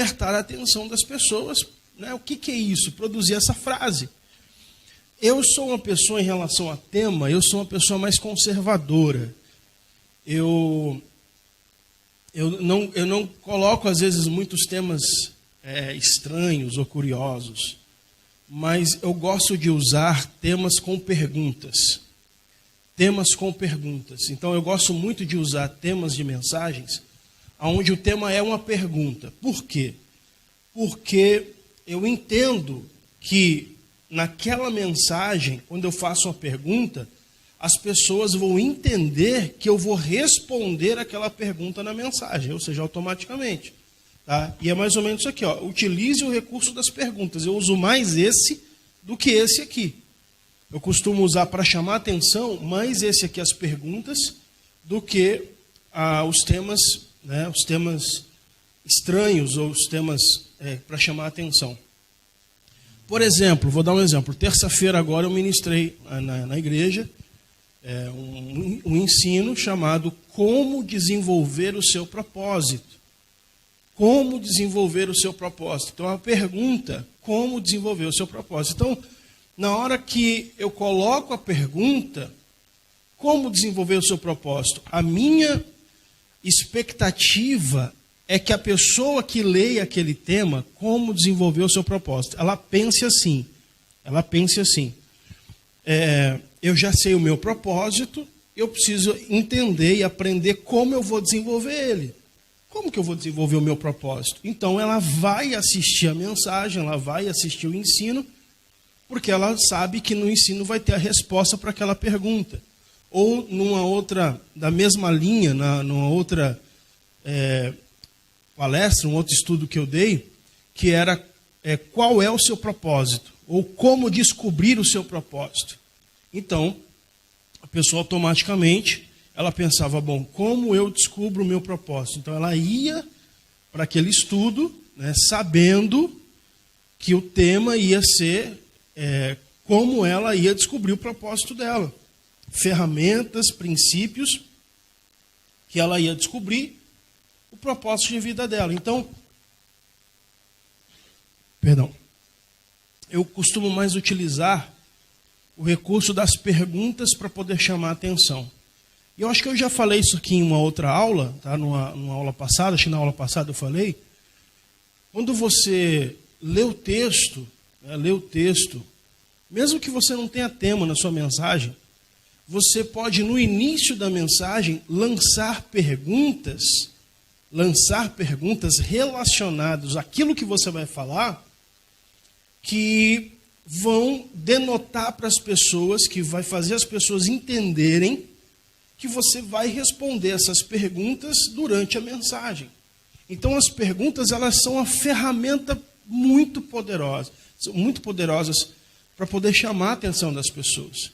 despertar a atenção das pessoas, né? O que é isso? Produzir essa frase. Eu sou uma pessoa, em relação a tema, eu sou uma pessoa mais conservadora. Eu não coloco, às vezes, muitos temas estranhos ou curiosos, mas eu gosto de usar temas com perguntas. Temas com perguntas. Então, eu gosto muito de usar temas de mensagens onde o tema é uma pergunta. Por quê? Porque eu entendo que naquela mensagem, quando eu faço uma pergunta, as pessoas vão entender que eu vou responder aquela pergunta na mensagem, ou seja, automaticamente. Tá? E é mais ou menos isso aqui. Ó. Utilize o recurso das perguntas. Eu uso mais esse do que esse aqui. Eu costumo usar para chamar a atenção mais esse aqui, as perguntas, do que os temas, né, os temas estranhos ou os temas para chamar a atenção. Por exemplo, vou dar um exemplo. Terça-feira agora eu ministrei na igreja um ensino chamado Como Desenvolver o Seu Propósito. Como desenvolver o seu propósito? Então, a pergunta, como desenvolver o seu propósito? Então, na hora que eu coloco a pergunta, como desenvolver o seu propósito? A minha expectativa é que a pessoa que leia aquele tema, como desenvolver o seu propósito, ela pense assim. Eu já sei o meu propósito, eu preciso entender e aprender como eu vou desenvolver ele. Como que eu vou desenvolver o meu propósito? Então, ela vai assistir a mensagem, ela vai assistir o ensino, porque ela sabe que no ensino vai ter a resposta para aquela pergunta. Ou numa outra, da mesma linha, numa outra palestra, um outro estudo que eu dei, que era qual é o seu propósito? Ou como descobrir o seu propósito? Então, a pessoa automaticamente, ela pensava, bom, como eu descubro o meu propósito? Então, ela ia para aquele estudo, né, sabendo que o tema ia ser como ela ia descobrir o propósito dela. Ferramentas, princípios, que ela ia descobrir o propósito de vida dela. Então, eu costumo mais utilizar o recurso das perguntas para poder chamar a atenção. E eu acho que eu já falei isso aqui em uma outra aula, tá? numa aula passada, acho que na aula passada eu falei. Quando você lê o texto, mesmo que você não tenha tema na sua mensagem, você pode, no início da mensagem, lançar perguntas relacionadas àquilo que você vai falar, que vão denotar para as pessoas, que vai fazer as pessoas entenderem que você vai responder essas perguntas durante a mensagem. Então, as perguntas, elas são uma ferramenta muito poderosas para poder chamar a atenção das pessoas.